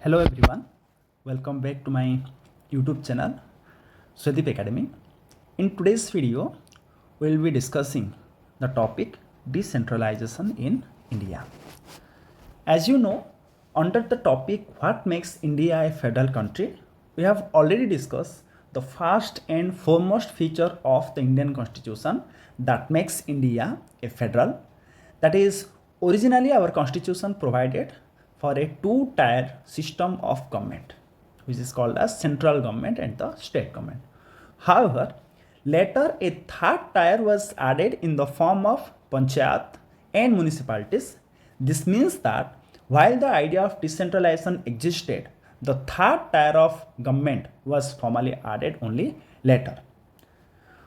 Hello everyone, welcome back to my YouTube channel Swedeep Academy. In today's video, we will be discussing the topic decentralization in India. As you know, under the topic what makes India a federal country, we have already discussed the first and foremost feature of the Indian Constitution that makes India a federal. That is, originally our Constitution provided for a two-tier system of government, which is called as central government and the state government. However, later a third tier was added in the form of panchayat and municipalities. This means that while the idea of decentralization existed, the third tier of government was formally added only later.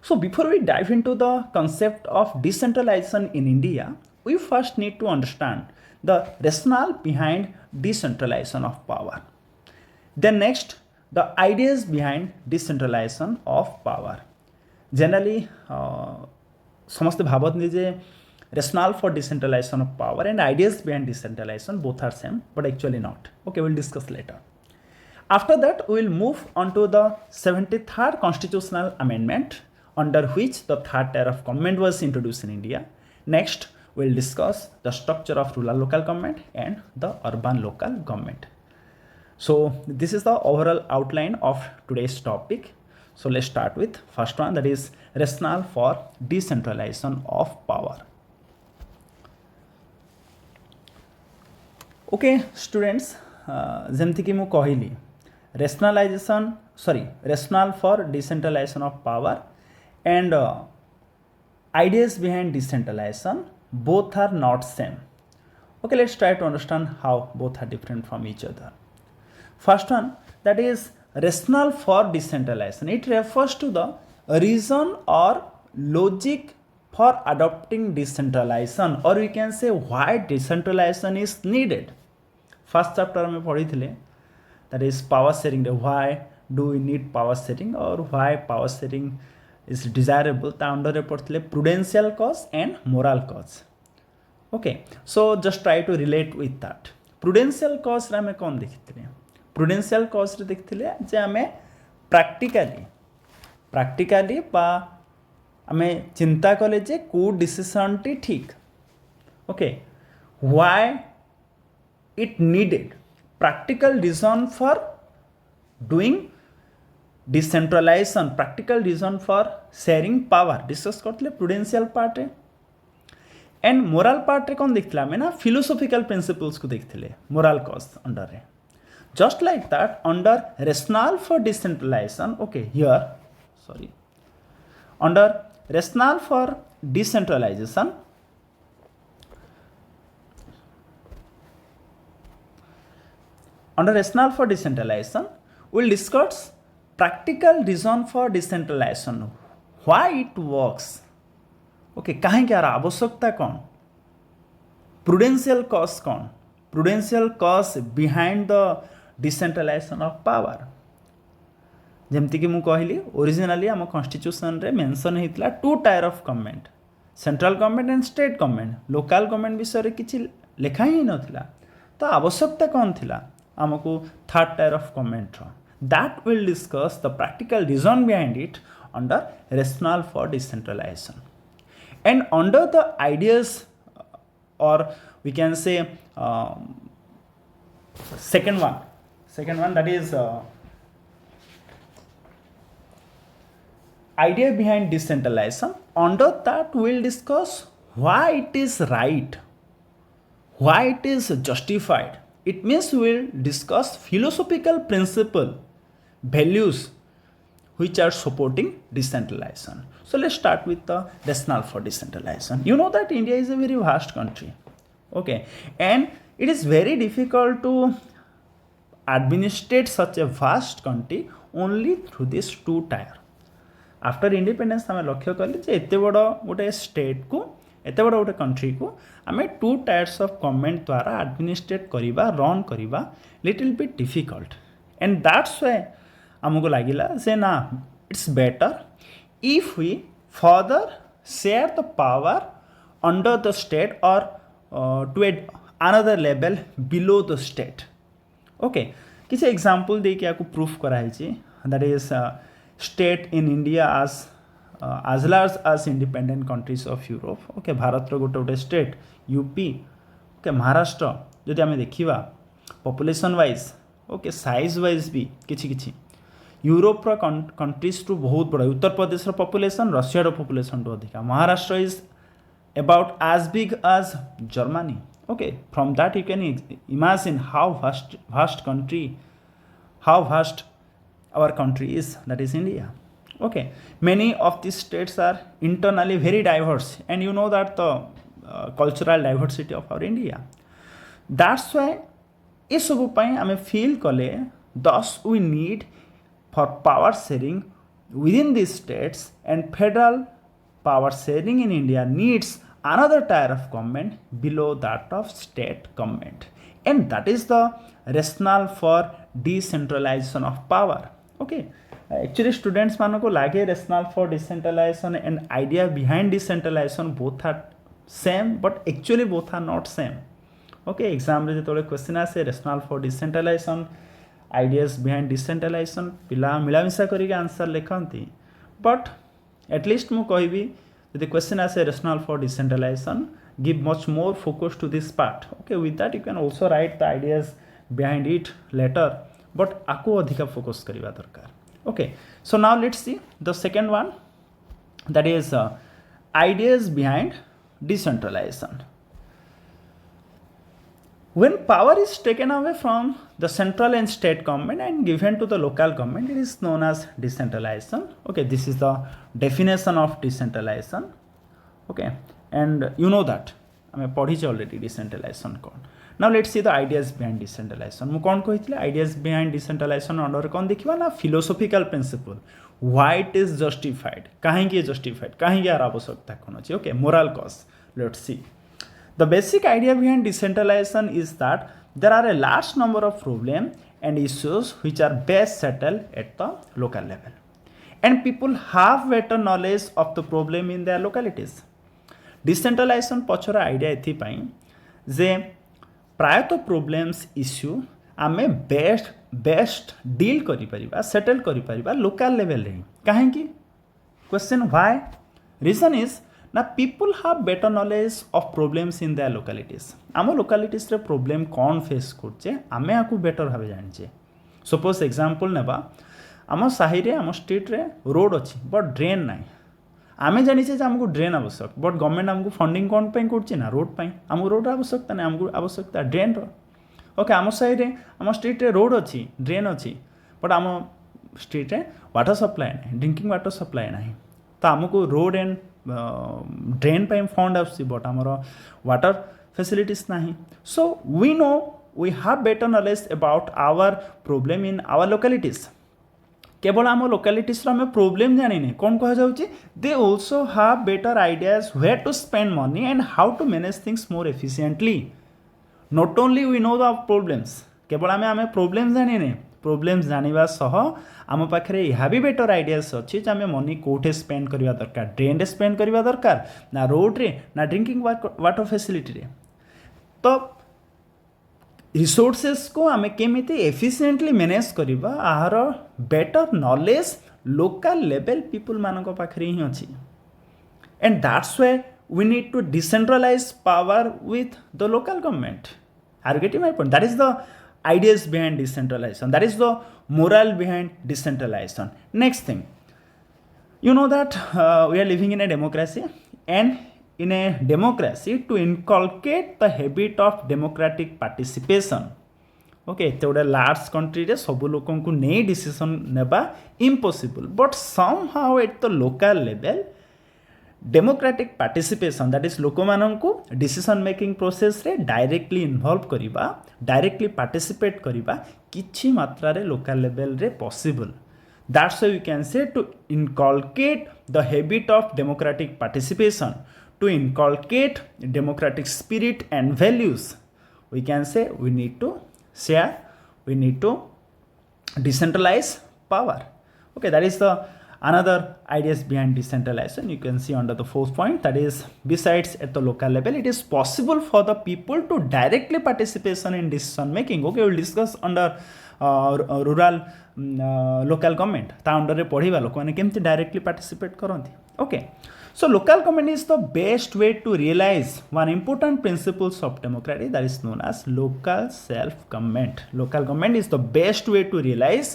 So before we dive into the concept of decentralization in India, we first need to understand the rationale behind decentralization of power. Then next, the ideas behind decentralization of power. Generally, समझते भावत नहीं जे rationale for decentralization of power and ideas behind decentralization both are same, but actually not. Okay, we'll discuss later. After that, we will move on to the 73rd constitutional amendment, under which the third tier of government was introduced in India. Next, we will discuss the structure of rural local government and the urban local government. So this is the overall outline of today's topic. So let's start with first one, that is rationale for decentralization of power. Okay, students, जेमती कि मु कहली rationale for decentralization of power and ideas behind decentralization both are not same. Okay, let's try to understand how both are different from each other. First one, that is rationale for decentralization. It refers to the reason or logic for adopting decentralization, or we can say why decentralization is needed. First chapter में पढ़ी थी, that is power sharing. Why do we need power sharing or why power sharing is desirable? ता under पढ़ते prudential cause and moral cause. Okay, so just try to relate with that. Prudential cause रे हमें कौन देखते हैं? Prudential cause रे देखते हैं जे हमें practically बा हमें चिंता कले जे को डिसीजन टी ठीक. Okay, why it needed practical reason for doing decentralization, practical reason for sharing power discuss करते prudential part रे. एंड मोराल पार्ट रे कौन देखते आम ना फिलोसोफिकल प्रिंसिपल्स को देखते मोराल कॉज अंडर रे. Just like that under rationale for decentralisation, okay here sorry, under rationale for decentralisation we'll discuss practical reason for decentralization, why it works. Okay कहीं क्या आवश्यकता कौन, प्रुडेंशियल कॉज कौन, prudential cause behind the decentralisation of power. जमती कि मु कहली originally आम कॉन्स्टिट्यूशन रे मेंशन होता two tier of government, central government and state government. Local government विषय रे किछि लेखा ही नथिला, तो आवश्यकता कौन थिला आमको थर्ड टायर ऑफ गवर्नमेंट रो. That will discuss the practical reason behind it under rationale for decentralization. And under the ideas, or we can say second one that is idea behind decentralization. Under that we will discuss why it is right, why it is justified. It means we will discuss philosophical principle, values which are supporting decentralization. So let's start with the rationale for decentralization. You know that India is a very vast country, okay, and it is very difficult to administrate such a vast country only through this two tier. After independence हमें लक्ष्य कले जे एते बड़ गोटे state को, एते बड़ गोटे कंट्री को हमें टू टायर्स ऑफ गवर्नमेंट द्वारा एडमिनिस्ट्रेट करिबा, रन करिबा little bit difficult. And that's why हमको लागिला से ना it's better if we further share the power under the state or to another level below the state. Okay, किसी example दे के प्रूफ कराई that is state in India as large as independent countries of Europe. Okay Bharat रो गोटे गोटे state UP okay Maharashtra जदि आम देखा population wise okay size wise भी किछि यूरोप रो कंट्रीज टू बहुत बड़ा उत्तर प्रदेश रो पॉपुलेशन रशिया रो पॉपुलेशन टू अधिका Maharashtra is about as big as Germany. Okay, from that you can imagine how vast country, how vast our country is, that is India. Okay, many of these states are internally very diverse, and you know that the cultural diversity of our India. That's why ये सब पाई आमे feel कले thus we need for power sharing within these states, and federal power sharing in India needs another tier of government below that of state government, and that is the rationale for decentralization of power. Okay, actually students मानो को लागे rationale for decentralization and idea behind decentralization both are same, but actually both are not same. Okay, exam रे जेतोले question आसे rationale for decentralization ideas behind decentralization पिला मिलामिशा करिके answer लिखंती, but at least मु कहबी the question as a rationale for decentralization give much more focus to this part. Okay, with that you can also write the ideas behind it later, but ako adhika focus kariba darkar. Okay, so now let's see the second one, that is ideas behind decentralization. When power is taken away from the central and state government and given to the local government, it is known as decentralization. Okay, this is the definition of decentralization. Okay, and you know that I am पढ़ी already decentralization कौन. Now let's see the ideas behind decentralization. मु कौन कही ideas behind decentralization under कौन देखिबा ना philosophical principle. Why it is justified? काहे की justified? काहे की आवश्यकता कौन अछि? Okay, moral cause. Let's see. The basic idea behind decentralization is that there are a large number of problems and issues which are best settled at the local level, and people have better knowledge of the problem in their localities. Decentralization पछरा idea एथि पाई जे प्रायत problems issue आमे best deal करि परिबा settle करि परिबा local level रे. काहे की question why? Reason is ना people have better knowledge of problems in their localities. आम localities रे problem कौन फेस करछे आमे आकु बेटर भाबे जानिछे. सपोज एग्जांपल नेबा आम साही रे आम स्ट्रीट रे रोड अछि बट ड्रेन नाही. आमे जानिछे जे हमको ड्रेन आवश्यक, बट गवर्नमेंट हमको फंडिंग कौन पे करछे ना रोड पे. हमको रोड आवश्यकता नाही, हमको आवश्यकता ड्रेन रो. ओके, आम साही रे आम स्ट्रीट रे रोड अछि ड्रेन अछि बट आम स्ट्रीट रे वाटर सप्लाई नाही, ड्रिंकिंग वाटर सप्लाई नाही. तो हमको रोड एंड ड्रेन पे फंड आसी बट आमर वाटर फैसिलिटीज नाही. So we know we have better knowledge about our problem in our localities. केवल आम लोकालिटीज आम प्रॉब्लम जानिने कौन कह जाउची, they also have better ideas where to spend money and how to manage things more efficiently. Not only we know the problems, केवल आम problem जानिने, problems जानिबा सह आम पाखे यह भी बेटर आइडियाज अच्छी आम मनी कौटे स्पेंड करवा दरकार, ड्रेन रे स्पेंड करवा दरकार ना रोड रे ना ड्रिंकिंग वाटर फैसिलिटी रे. तो रिसोर्सेस को आम केमिति एफिशिएंटली मैनेज करवा आहार better knowledge local level people मानक पाखे ही अच्छी. And that's why we need to decentralise power with the local government. Are you getting my point? That is the ideas behind decentralization, that is the moral behind decentralization. Next thing, you know that we are living in a democracy, and in a democracy to inculcate the habit of democratic participation, okay, तो गोटे large country रे सब लोकन को नहीं decision नेबा impossible, but somehow at the local level democratic participation, that is लोक माननकु डिसीजन मेकिंग प्रोसेस रे डायरेक्टली इन्वॉल्व करिबा, डायरेक्टली पार्टिसिपेट करिबा किछि मात्रा रे लोकल लेवल रे possible. That's why we can say to inculcate the habit of democratic participation, to inculcate democratic spirit and values, we can say we need to share, we need to decentralize power. Okay, that is the another ideas behind decentralization. You can see under the fourth point, that is besides at the local level it is possible for the people to directly participation in decision making. Okay, we will discuss under rural local government ता under रे पढ़िबा लोक माने केमती directly participate करंती okay so local government is the best way to realize one important principles of democracy that is known as local self government local government is the best way to realize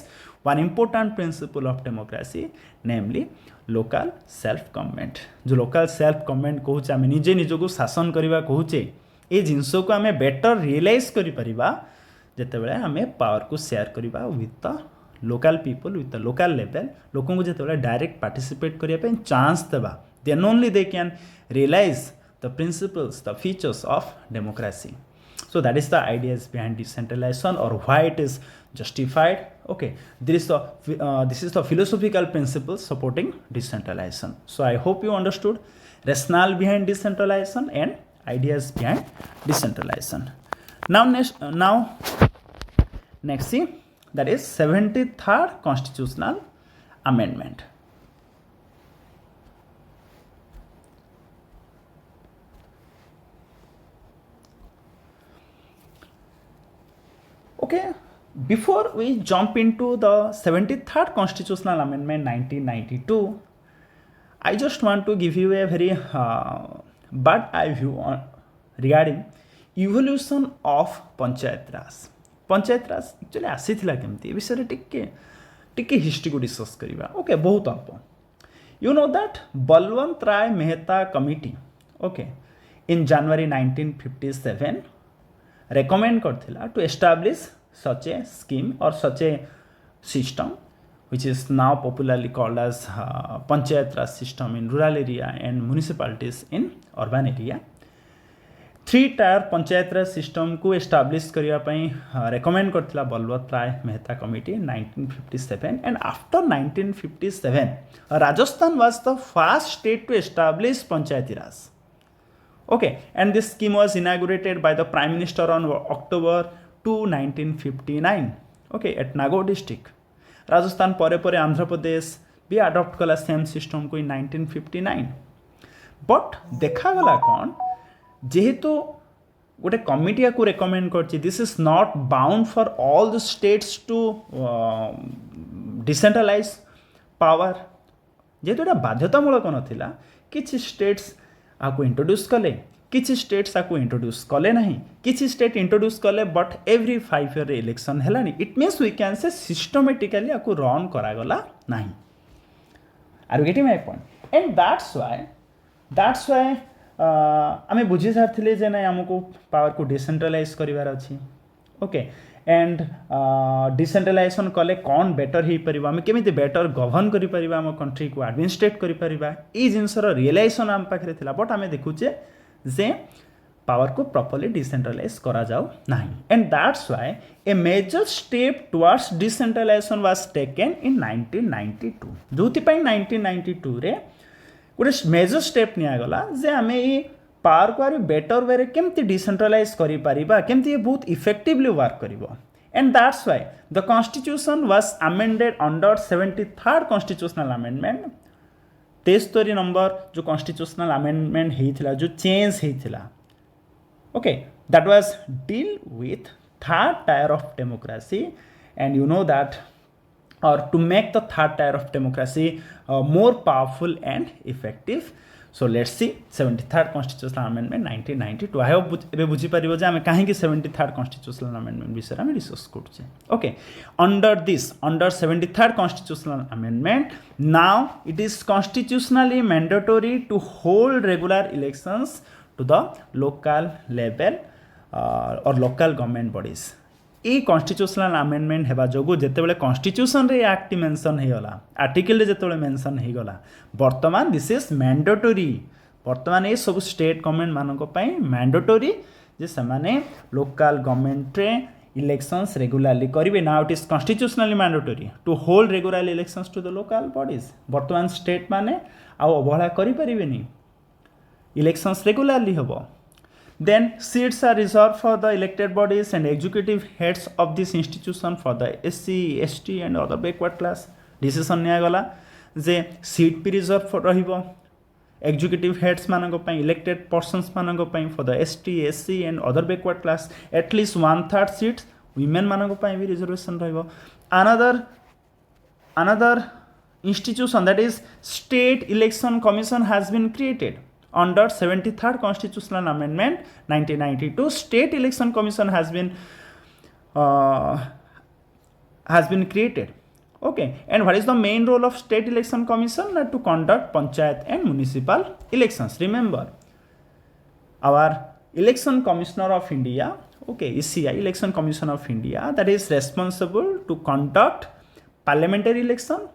one important principle of democracy namely local self government जो local self government कहूचे आम निजे निजक शासन करवा कहूचे ये जिनस को आम better realise करिपरिबा जेतेबेले आम power को शेयर करवा with the local people with the local level लोक को जेतेबेले डायरेक्ट पार्टिसिपेट करने चांस देवा then only they can realize the principles the features of democracy so that is the ideas behind decentralization or why it is justified okay this is the philosophical principles supporting decentralization so I hope you understood rationale behind decentralization and ideas behind decentralization now next see that is 73rd constitutional amendment okay before we jump into the 73rd constitutional amendment 1992 I just want to give you a very bird's eye view on regarding evolution of panchayat raj actually आसीथिला केमती विषय टिके history को discuss करिबा okay बहुत अल्प you know that Balwant Rai Mehta committee okay in January 1957 recommend करथिला to establish such a scheme or such a system which is now popularly called as panchayat raj system in rural area and municipalities in urban area 3-tier panchayat raj system को establish करिया पई recommend करथिला Balwant Rai Mehta committee in 1957 and after 1957 Rajasthan was the first state to establish panchayati raj okay and this scheme was inaugurated by the prime minister on October 2 1959 okay at Nagaur district Rajasthan pore pore Andhra Pradesh भी adopt कला same system को 1959 but देखा गला कौन जेहेतु गोटे committee को recommend करछि this is not bound for all the states to decentralise power जेहेतु एटा बाध्यतामूलक नथिला किछि स्टेट्स आपको इंट्रोड्यूस कले किछि स्टेट्स आपको इंट्रोड्यूस कले नहीं किछि स्टेट इंट्रोड्यूस कले बट एवरी 5 ईयर इलेक्शन हेलानी it means we can say systematically आपको रन करागला नहीं are you getting my point and that's why आमे बुझी सारथिले जे नै हमको पावर को डिसेंट्रलाइज करिवार अछि ओके एंड डिसेंट्रलाइजेशन कले कौन बेटर हो पार आम केमी बेटर गवर्न कर आम कंट्री को एडमिनिस्ट्रेट कर जिनसर रियलाइजेशन आम पाखे था बट आम देखुचे जे पावर को प्रॉपर्ली डिसेंट्रलाइज करा जाऊ नहीं and that's why a major step towards decentralisation was taken in 1992 जो 1992 रे गोटे मेजर स्टेप निगला जे आम ये पावर को आर बेटर वे केमती डिसेंट्रलाइज करि परिबा केमती ये बहुत इफेक्टिवली वर्क करिवो and that's why the constitution was amended under 73rd constitutional amendment 73 number जो कॉन्स्टिट्यूशनल अमेंडमेंट हेइथिला जो चेंज हेइथिला okay that was deal with third tier of democracy and you know that or to make the third tier of democracy more powerful and effective so let's see 73rd constitutional amendment 1992 I hope ebe buझी परिबो जे हम काहे कि 73rd constitutional amendment विषय हम discuss करछे okay under 73rd constitutional amendment now it is constitutionally mandatory to hold regular elections to the local level or local government bodies ये constitutional amendment हेबा जोगु जेतेबेले constitution रे act mention हेगला article रे जेतेबेले mention हेगला वर्तमान this is mandatory वर्तमान ये सब state government मानको पई मैंडेटरी जे समाने लोकल गवर्नमेंट रे इलेक्शंस रेगुलरली करिवे now it is constitutionally mandatory to hold regular elections to the local bodies वर्तमान स्टेट माने आ अवहेला करि परिबेनी इलेक्शंस रेगुलरली हबो Then seats are reserved for the elected bodies and executive heads of this institution for the SC, ST and other backward class. Decision निया गला जे seat भी reserve for रहिबो executive heads मानक पई elected persons मानक पई for the ST, SC and other backward class at least 1/3 seats women मानक पई भी reservation रहइबो another institution, that is state election commission, has been created under 73rd constitutional amendment 1992. State election commission has been created. Okay, and what is the main role of state election commission? To conduct panchayat and municipal elections. Remember, our election commissioner of India, okay, ECI, election commission of India, that is responsible to conduct parliamentary election,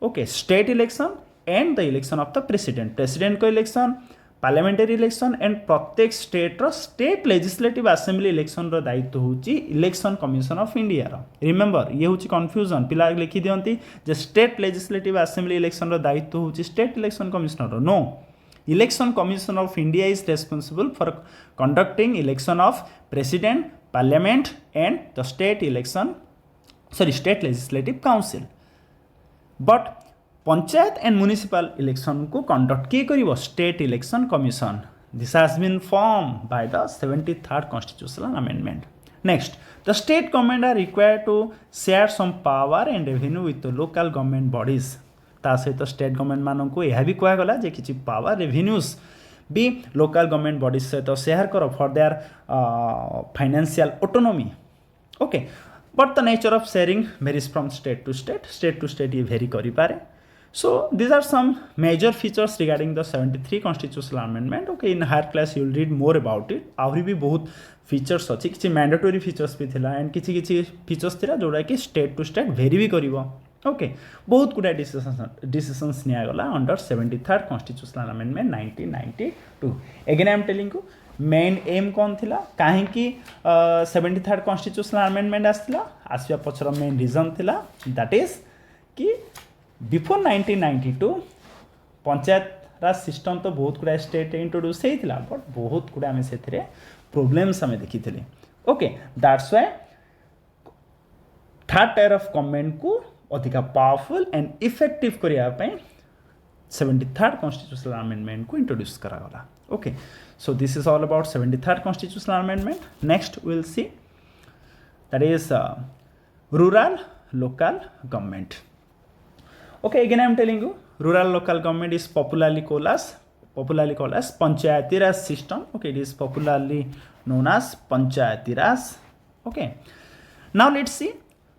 okay, state election, and the election of the president ko election, parliamentary election, and प्रत्येक state रो state legislative assembly election रो दायित्व होची election commission of India रो. Remember, ये होची confusion, पिला लिखि दियंती जे स्टेट लेजिस्लेटिव असेंबली इलेक्शन रो दायित्व होची स्टेट इलेक्शन कमिशनर रो. No, election commission of India is responsible for conducting election of president, parliament, and the state legislative council. But panchayat and municipal election को कंडक्ट किए करिवो? State election commission. This has been form by the 73rd constitutional amendment. Next, the state government are required to share some power and revenue with the local government bodies. ता सहित state government मानन को यह भी कहा गला जे किछि पावर रेवेन्यूज भी लोकल गवर्नमेंट बॉडीज सहित शेयर करो for their financial autonomy. Okay, but the nature of sharing varies from state to state ये वेरी करि पारे. So these are some major features regarding the 73 constitutional amendment. Okay, in higher class you will read more about it. आहुरी भी बहुत features अच्छी, किसी mandatory features भी थिला and किसी features थिला जोड़ा कि state to state vary भी करिवो. Okay, बहुत गुडा decisions निया गला under 73rd constitutional amendment 1992. Again I am telling you, main aim कौन थिला, काहे कि 73rd constitutional amendment आसथिला, आसिया पछर main reason थिला, that is कि बिफोर 1992 पंचायत राज सिस्टम तो बहुत गुड़ा स्टेट इंट्रोड्यूस होता, बट बहुत गुड़ा आम से प्रोब्लेम्स आम देखी. Okay, that's why third tier of government को अधिक पावरफुल एंड इफेक्टिव करने 73rd constitutional amendment को इंट्रोड्यूस करागला. Okay, so this is all about 73rd constitutional amendment. Next will see that is rural local government. Okay, again I am telling you, rural local government is popularly called as Panchayati Raj system. Okay, it is popularly known as Panchayati Raj. Okay, now let's see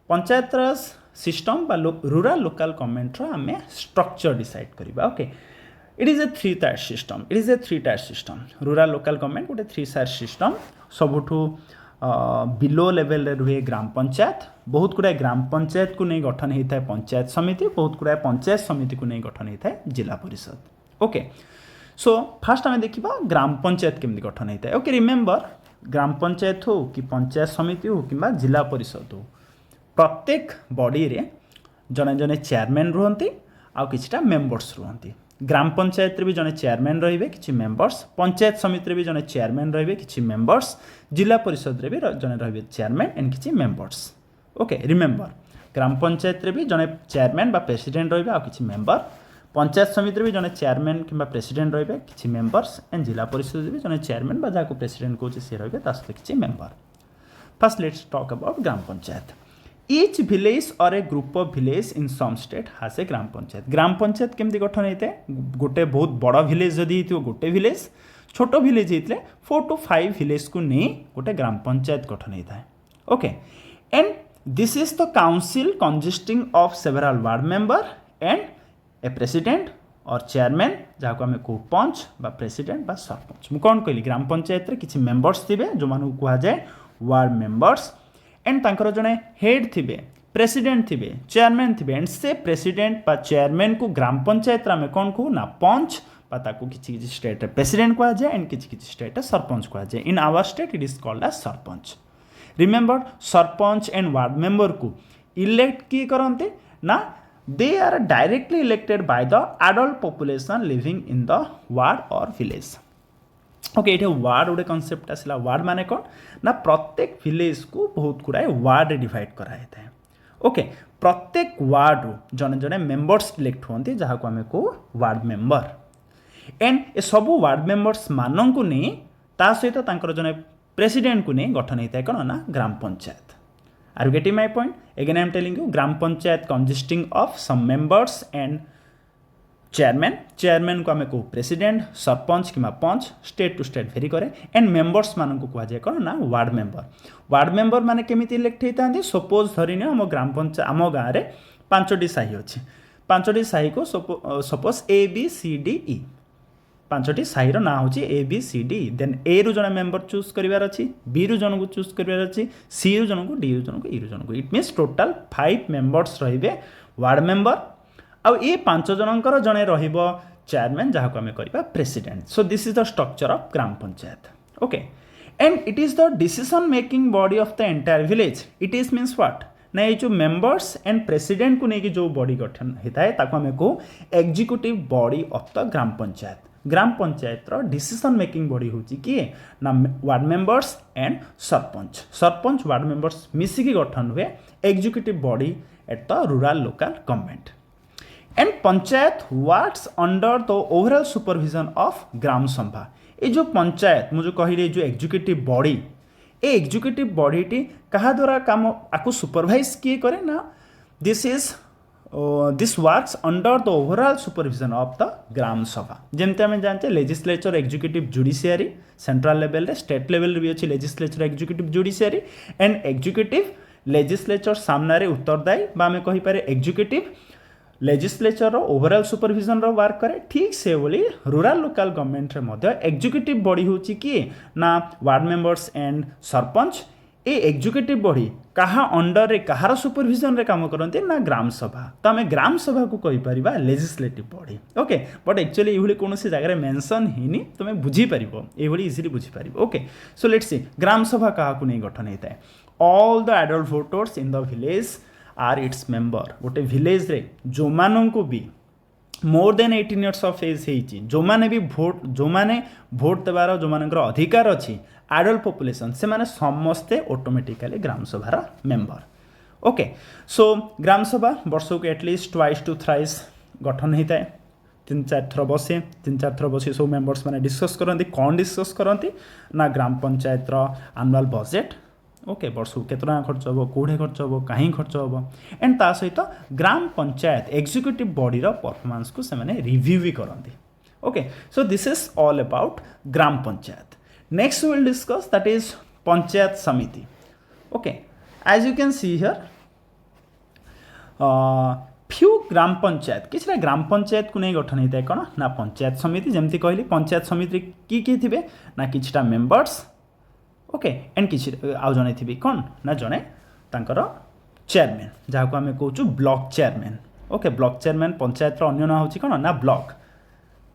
Panchayati Raj system by rural local government ro हमें structure decide करिबा. Okay, it is a three tier system. Rural local government गोटे 3-tier system. सबुठू below level रुहे ग्राम पंचायत, बहुत गुड़ाए ग्राम पंचायत को नहीं गठन होता है पंचायत समिति, बहुत गुड़ाए पंचायत समिति को नहीं गठन होता है जिला परिषद. ओके, सो फास्ट आम देखा ग्राम पंचायत केमती गठन होता है. ओके, रिमेंबर, ग्राम पंचायत हो कि पंचायत समिति हो कि जिला परिषद हो, प्रत्येक बॉडी रे जने जने चेयरमैन रुहंती आउ किछटा मेंबर्स रुहंती. ग्राम पंचायत भी जने चेयरमैन रहिबे किछि मेंबर्स, पंचायत समिति भी जने चेयरमैन रहिबे किछि मेंबर्स, जिला परिषद रे भी जने रहिबे चेयरमैन एंड किछि members. Okay, remember, gram panchayat रे भी जने चेयरमैन बा प्रेसिडेंट रहिबे आ किछि मेंबर, पंचायत समिति भी जने चेयरमैन किंबा प्रेसिडेंट रहिबे किछि मेंबर्स, एंड जिला परिषद भी जने चेयरमैन बा जाको प्रेसिडेंट कोछि से रहिबे तासते किछि member. First let's talk about gram panchayat. Each village or a group of village in some state has a ग्राम पंचायत. ग्राम पंचायत केमती गठन होते हैं? गोटे बहुत बड़ा विलेज जदि हो गोटे विलेज, छोट विलेज होते 4 to 5 विलेज को नहीं गोटे ग्राम पंचायत गठन होता है. Okay, and this is the council consisting of several ward member and A president और चेयरमैन, जहाँ आम कौ पंच बा प्रेसिडेंट बा सरपंच. मुझे कौन कहली, ग्राम पंचायत रे किछि मेंबर्स थिबे जो मानु कहा जाए वार्ड मेंबर्स, एंड तांकर जने हेड थिबे, प्रेसिडेंट थिबे, चेयरमैन थिबे, एंड से प्रेसिडेंट बा चेयरमैन को ग्राम पंचायत रे कौन कहू ना पंच बा ताको किछि स्टेट रे प्रेसिडेंट कहा जाए एंड किछि स्टेट रे सरपंच कहा जाए. In our state it is called as sarpanch. Remember, sarpanch and ward member को इलेक्ट किए करते ना, they are directly elected by the adult population living in the ward और विलेज. ओके, ये वार्ड गोटे कनसेप्ट आसला. वार्ड माने कौन ना, प्रत्येक विलेज को बहुत गुड़ाए वार्ड डिवाइड कराई था. ओके, प्रत्येक वार्ड जने जने मेंबर्स इलेक्ट होती जहाँ को आम कहो वार्ड मेंबर, एंड ए सबू वार्ड मेंबर्स मानक नहीं ता सहित जने प्रेसिडेंट को नहीं गठन होता है कौन ना ग्राम panchayat. Are you getting my point? Again I am telling you, gram panchayat consisting of some members and chairman को आम कौ प्रेसिडेंट, सरपंच कि पंच, स्टेट टू स्टेट भेरी करे, एंड मेंबर्स मान को कहुए कौन ना वार्ड मेंबर माने केमिति इलेक्ट होता है। सपोज धरी आम ग्राम पंचायत आम गाँव में 5टी साही अच्छी, 5टी साही को सपोज ABCDE 5टी साही ना हूँ ABCD, देन ए रु जन मेंबर चूज करार अच्छी, बी रु जन को चूज करार अच्छी, सी रु जन को, डी रु जन को, ई रु जन को। इट मीन्स टोटाल 5 मेंबर्स रे वार्ड मेंबर आउ ये 5 जनकर जड़े रहिबो चेयरमैन जहाँ को आम करवा president. So this is the structure of gram panchayat. Okay, and it is the decision making body of the entire village. It is means what ना, ये जो मेंबर्स एंड प्रेसिडेंट को लेकिन जो बॉडी गठन होता है ताको आम को executive body of the gram panchayat. Gram panchayat decision making body होची किए ना ward members and sarpanch ward members मिसिकी गठन हुए executive body at the rural local government. And panchayat works under the overall supervision of gram sabha. ये जो पंचायत मुझे कहली जो एग्जीक्यूटिव बॉडी, ये एग्जीक्यूटिव बॉडी टी कहा द्वारा काम आपको सुपरवाइज किए करे ना, this works under the overall supervision of the gram sabha. जमती आम जानते legislature executive judiciary central level रे, स्टेट लेवल भी अच्छी legislature executive judiciary, and executive legislature सामने उत्तरदायी बा आम कहीपर executive legislature overall supervision work करे। ठीक से बोली रूरल लोकल गवर्नमेंट रे एग्जीक्यूटिव बॉडी होची कि ना वार्ड मेंबर्स एंड सरपंच। ए एग्जीक्यूटिव बॉडी कहा अंडर रे कहार सुपरविजन रे काम करते ना ग्राम सभा। तो आम ग्राम सभा को कही परिबा legislative body. Okay, but actually ये कौन सी जगह मेंशन हिनी तुम बुझी पारिबो, ये इजिली बुझी पारिबो। ओके, सो लेट्स सी ग्राम सभा कहा को नहीं गठन होता है। All the adult voters in the village are its member. गोटे विलेज रे जो मानन को भी more than 18 years of age होती, जो माने भी भोट देवार जो मानकर अधिकार अच्छी एडल्ट पॉपुलेशन से माने समस्ते ऑटोमेटिकली ग्राम सभार मेंबर। ओके, सो ग्राम सभा वर्ष को एटलिस्ट ट्वाइस टू थ्राइस गठन होता है। 3-4 थर बसे, 3-4 थर बसी सब मेंबर्स मैंने डिस्कस करती। कौन डिस्कस करती ना ग्राम पंचायत एनुअल बजेट। ओके, वर्ष को केते टका खर्च हम, कौटे खर्च हम, कहीं खर्च हम, एंड ता सहित gram panchayat executive body performance को से माने रिव्यू भी करती। Okay, so this is all about gram panchayat. Next we will discuss that is panchayat samiti. Okay, as you can see here few gram panchayat किसी ग्राम पंचायत को नहीं गठन होता है कौन ना पंचायत समिति। जमती कहली पंचायत समिति किए थे ना किछटा मेंबर्स। ओके, एंड किसी आउ जड़े थी कौन ना जड़े तांकर चेयरमैन जहाँ को आम कहूँ block chairman. Okay, block chairman panchayat अन्य ना हूँ कौन ना ब्लॉक।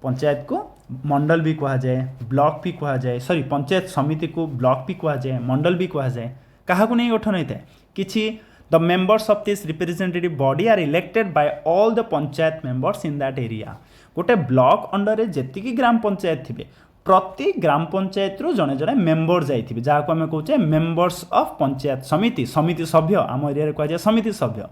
पंचायत को मंडल भी कह जाए, ब्लॉक भी कह जाए, सॉरी पंचायत समिति को ब्लॉक भी कह जाए, मंडल भी कह जाए। क्या नहीं गठन होता है किसी the members of this representative body are elected by all the panchayat members in that area. गोटे ब्लॉक अंडर जी ग्राम पंचायत थे प्रति ग्राम पंचायत रू जड़े जड़े मेंबर जाइए जहाँ को आम कहे मेंबर्स ऑफ पंचायत समिति। समिति सभ्य आम एरिया कह जाए समिति सभ्य।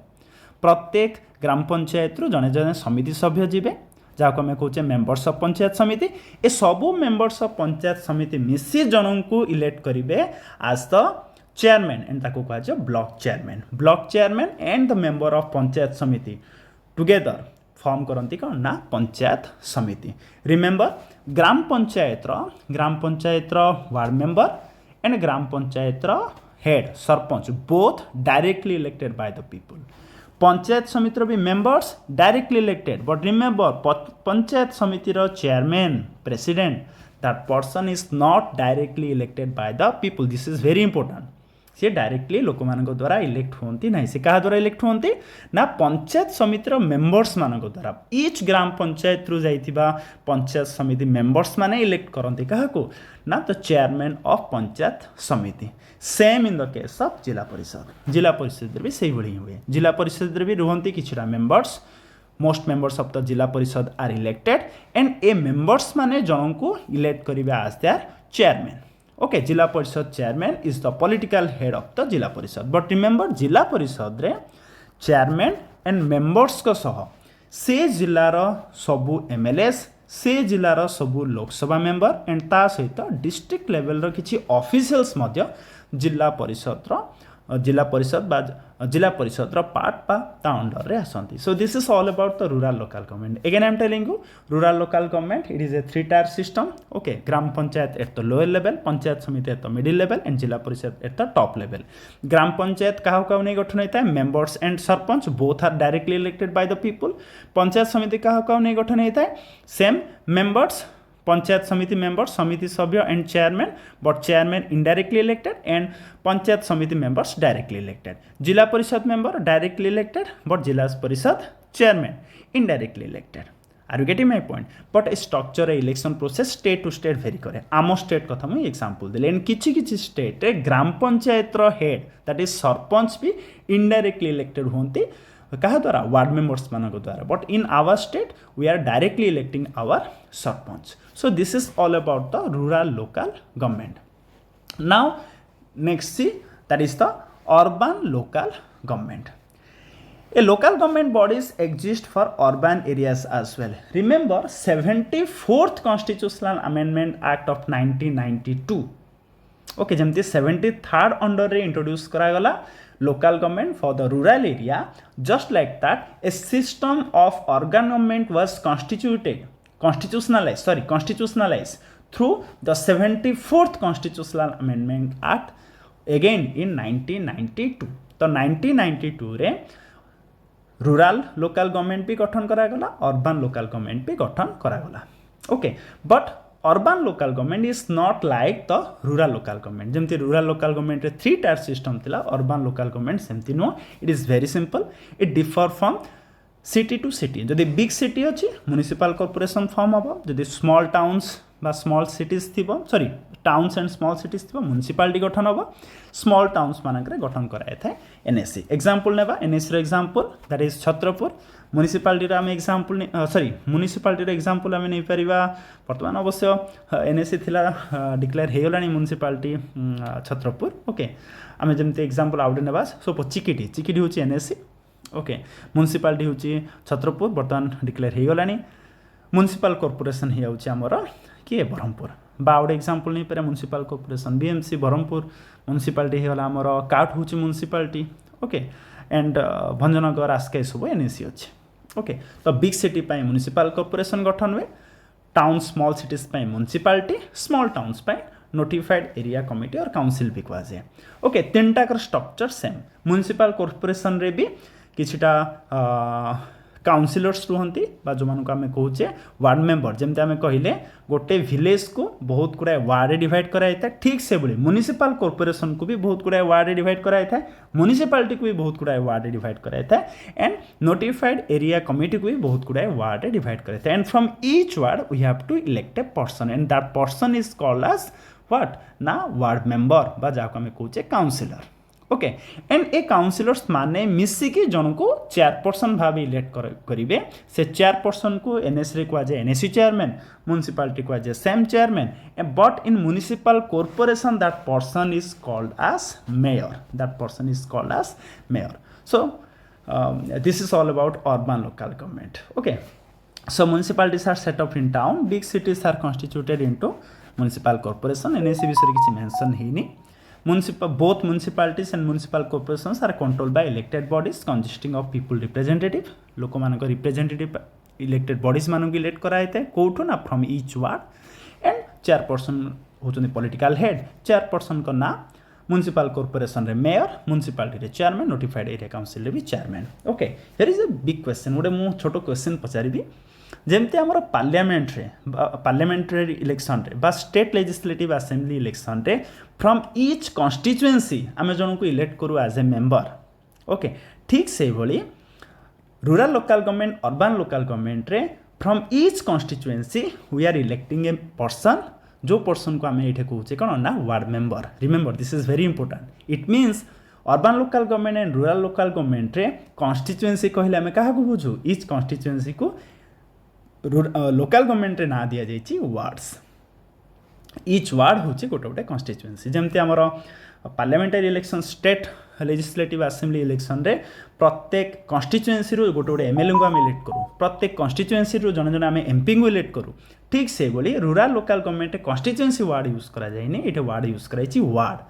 प्रत्येक ग्राम पंचायत रू जड़े जड़े समिति सभ्य जीवे जहाँ को आम कहे मेंबर्स ऑफ पंचायत समिति। ए सबू मेंबर्स ऑफ पंचायत समिति मिसी जन को इलेक्ट करेंगे एज द चेयरमैन एंड ताको कह जाए block chairman. Block chairman and the member of panchayat samiti together form करती कौन ना panchayat samiti. Remember gram panchayat ward member and gram panchayat head sarpanch both directly elected by the people. Panchayat samiti भी members directly elected, but remember panchayat samiti chairman president that person is not directly elected by the people. This is very important. See directly लोक मान द्वारा elect होती ना, से क्या द्वारा elect होती ना पंचायत समितिर मेंबर्स मान द्वारा। ईच ग्राम पंचायत रु जाइथिबा पंचायत समिति मेंबर्स माने इलेक्ट करते क्या ना द चेयरमैन ऑफ पंचायत समिति। Same in the case of जिला परिषद। जिला परिषद भी से ही हुए। जिला परिषद भी रुहंती किछिटा members. Most members of the zila parishad are elected and ए मेंबर्स माने जन को इलेक्ट करिवे एज देयर चेयरमैन। ओके, जिला Parishad chairman is the political head of the zila परिषद। बट रिमेंबर जिला परिषद रे चेयरमैन एंड मेंबर्स को सह से जिलार सबू एमएलएस, से जिलार सबू लोकसभा मेंबर एंड ता सहित डिस्ट्रिक्ट लेवल रो किछि ऑफिशियल्स मध्य जिला परिषद जिला परिषद बा जिला परिषद पार्ट बा ता अंडर रे आसंती. So this is all about the rural local government. Again I am telling you rural local government it is a 3 tier system. Okay, gram panchayat at the lower level, panchayat samiti at the middle level and zila parishad at the top level. Gram panchayat क्या नहीं गठन होता है? Members and sarpanch both are directly elected by the people. Panchayat samiti क्या नहीं गठन होता है? सेम मेंबर्स, पंचायत समिति मेंबर्स, समिति सभ्य and chairman, but chairman indirectly elected and panchayat समिति मेंबर्स डायरेक्टली इलेक्टेड. जिला परिषद member directly elected but Zila Parishad chairman indirectly elected. Are you getting my point? But structure election process state to state vary करे. आम state कथा मुझे example देले and किछि state रे ग्राम पंचायत रो हेड दैट इज सरपंच भी इनडायरेक्टली इलेक्टेड होंती क्या द्वारा? वार्ड मेंबर्स मान द्वारा. But in our state we are directly electing our sarpanch. So this is all about the rural local government. Now next see that is the urban local government. A local government bodies exist for urban areas as well. Remember 74th Constitutional Amendment Act of 1992. Okay, जमती 73rd under रे introduce करागला local government for the rural area. Just like that, a system of organ government was constitutionalized through the 74th Constitutional Amendment Act again in 1992. तो 1992 रे rural local government भी गठन करागला, urban local government भी गठन करागला. Okay, but urban local government is not like the rural local government. जमती rural local government रे 3 tier system थिला, अर्बन लोकल गवर्नमेंट सेमती नो. It is very simple. It differ from city to city. जदि big city अच्छी municipal corporation form हम, जदि small towns बा स्मॉल सिटीज थी, sorry towns and small cities थी, म्युनिसिपालिटी गठन हम. स्मॉल टाउन्स मानक गठन कराई था एनएससी. एग्जांपल नेबा एनएससी रो example that is Chhatrapur. Municipality आम एग्जांपल सॉरी म्युनिसिपालिटी एग्जांपल आम नहीं पारिबा. वर्तमान अवश्य एनएससी थिला डिक्लेयर हे गलानी म्युनिसिपालिटी छत्रपुर. ओके, आम जमते एग्जांपल आउट नेबा. सो चिकिटी होची एनएससी. ओके, म्युनिसिपालिटी होची छत्रपुर वर्तमान डिक्लेयर हे गलानी. म्युनिसिपल कॉर्पोरेशन हे होची हमर किए ब्रह्मपुर. बाउड एग्जांपल नहीं पारे municipal corporation BMC Brahmapur. Municipality हे हमर काठ होची municipality. Okay, and Bhanjanagar Aska सब एनएससी अच्छे. ओके, तो बिग सिटी पाई म्युनिसिपल कॉर्पोरेशन गठन हुए. टाउन स्मॉल सिटीज पाई म्युनिसिपालिटी, स्मॉल टाउन्स पाई नोटिफाइड एरिया कमिटी और काउंसिल भी कहुए. ओके, 3टाकर स्ट्रक्चर सेम. म्युनिसिपल कॉर्पोरेशन रे भी किछिटा काउंसिलर्स रुहंती बा जो मानक आमे कहूचे वार्ड मेंबर. जमते आमे कहिले गोटे विलेज को बहुत गुड़ाए वार्ड डिवाइड कराई था, ठीक से बोली म्युनिसिपल कॉर्पोरेशन को भी बहुत गुड़ाए वार्ड डिवाइड कराई था, म्युनिसिपालिटी को भी बहुत गुड़ाए वार्ड डिवाइड कराई था, एंड नोटिफाइड एरिया कमिटी को भी बहुत गुड़ाए वार्ड डिवाइड कराई था. And from each ward we have to elect a person and that person is called as what ना वार्ड मेंबर बा जाको आमे कहूचे काउंसिलर. ओके, एंड ए काउंसिलर्स माने मिसिकी जन को चेयरपर्सन भाव इलेक्ट करेंगे. से चेयरपर्सन को एनएससी कहुए एनएससी चेयरमैन, म्युनिसिपालिटी कहुए same chairman, but in municipal corporation that person is called as mayor. So this is all about urban local government. Okay, so municipalities are set up in town, big cities are constituted into municipal corporation. NSC विषय किसी mention हेनी. Both municipalities and municipal corporations are controlled by elected bodies consisting of people representative. लोक मानक representative elected bodies मानक elect कराए थे कोठो ना from each ward. And chairperson होचंदी पॉलिटिकल हेड. चेयरपर्सन का ना म्युनिसिपल कॉर्पोरेशन रे मेयर, म्युनिसिपालिटी रे चेयरमैन, नोटिफाइड एरिया काउंसिल रे भी chairman. Okay, here is a big question. गोटे मु छोटो क्वेश्चन पचारिबी. जमती आमर पार्लियामेंट्री इलेक्शन रे बा स्टेट लेजिस्लेटिव असेंबली इलेक्शन रे फ्रॉम ईच कॉन्स्टिट्यूएंसी आम जन को इलेक्ट करूँ एज ए मेंबर. ओके, ठीक से भली rural local government urban local government रे from each constituency we are electing a person. जो पर्सन को आम ये कहूचे कौन ना ward member. Remember this is very important. It means urban local government and rural local government रे constituency कहले आम क्या बुझू? ईच कॉन्स्टिट्यूएंसी को लोकल गवर्नमेंट रे ना दिया जाइए वार्ड्स. ईच वार्ड हूँ गोटे गोटे कन्स्टिट्यूएंसी. जमती आमर parliamentary election state legislative assembly election रे प्रत्येक कन्स्टिट्यूएंसी रू गोटे गोटे एमएलए को आम इलेक्ट करूँ, प्रत्येक कन्स्टिट्यूएंसी रू जन जन आम एमपी को इलेक्ट करूँ. ठीक से बोली rural local government constituency ward use करा जाए, ये वार्ड यूज कराई ward.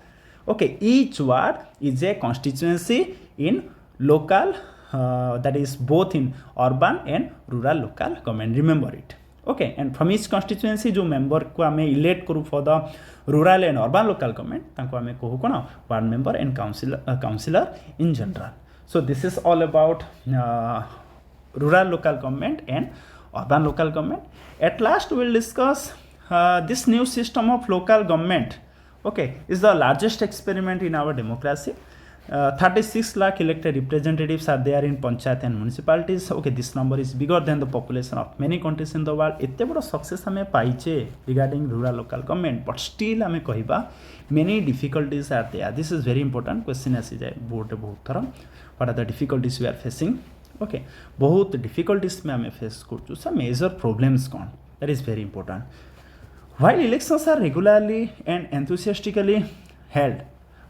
Okay, each ward is a constituency in local, that is both in urban and rural local government. Remember it. Okay, and from each constituency जो member को आमे elect करू for the rural and urban local government तांको आमे कहू कोना ward member and councillor in general. So this is all about rural local government and urban local government. At last we will discuss this new system of local government. Okay, is the largest experiment in our democracy. 36 lakh elected representatives are there in panchayat and municipalities. Okay, this number is bigger than the population of many countries in the world. एते बड़ा success हमें पाइचे regarding rural local government, but still हमें कहिबा many difficulties are there. This is very important question आसी जाए board बहुत थरा. What are the difficulties we are facing? Okay, बहुत difficulties में हमें face करचु. Some major problems कौन? That is very important. While elections are regularly and enthusiastically held,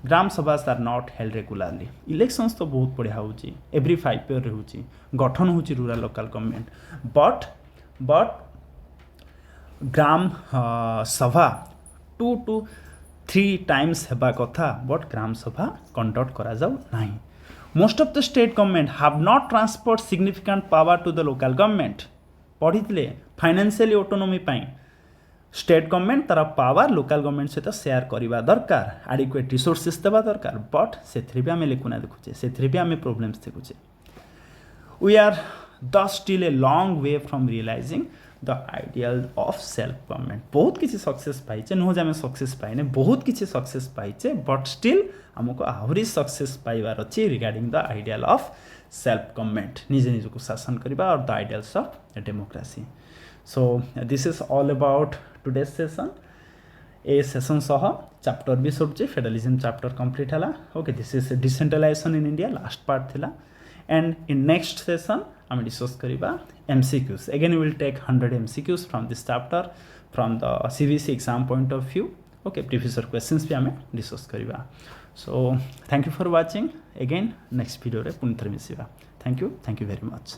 gram sabhas are not held regularly. Elections तो बहुत बढ़िया होची, एवरी 5 year होची, गठन होची रूरल लोकल गवर्नमेंट, बट ग्राम सभा 2 to 3 times हेबा कथा, बट ग्राम सभा कंडक्ट करा जाऊ नाही. Most of the state government have not transferred significant power to the local government. पढ़िले फाइनेंशियली ऑटोनोमी पाई स्टेट गवर्नमेंट तार पावर लोकल गवर्नमेंट सहित शेयर करवा दरकार, एडिक्वेट रिसोर्सेस देवा दरकार, बट से भी आम लेकुना देखुचे, से भी आम प्रोब्लेम्स देखुचे. We are thus still a long way from realising the ideal of self government. बहुत किसी सक्सेस पाइचे, नुह जे आम सक्सेस पाइने, बहुत किसी सक्सेस पाइचे, बट स्टिल आमको आहरी सक्सेस पाइबार अच्छी regarding the ideal of self government, निजे निज को शासन करवा और the ideals of democracy. So this is all about today's session. A session सह chapter भी सरुचे, फेडरलिज्म chapter complete हला. Okay, this is decentralization in India, last part थिला. And in next session आम डिस्कस करिबा MCQs. Again we will take 100 MCQs from this chapter from the CBSE exam point of view. Okay, previous questions भी आम discuss करिबा. So thank you for watching. Again next video रे पुनः थरे मिसिबा. Thank you very much.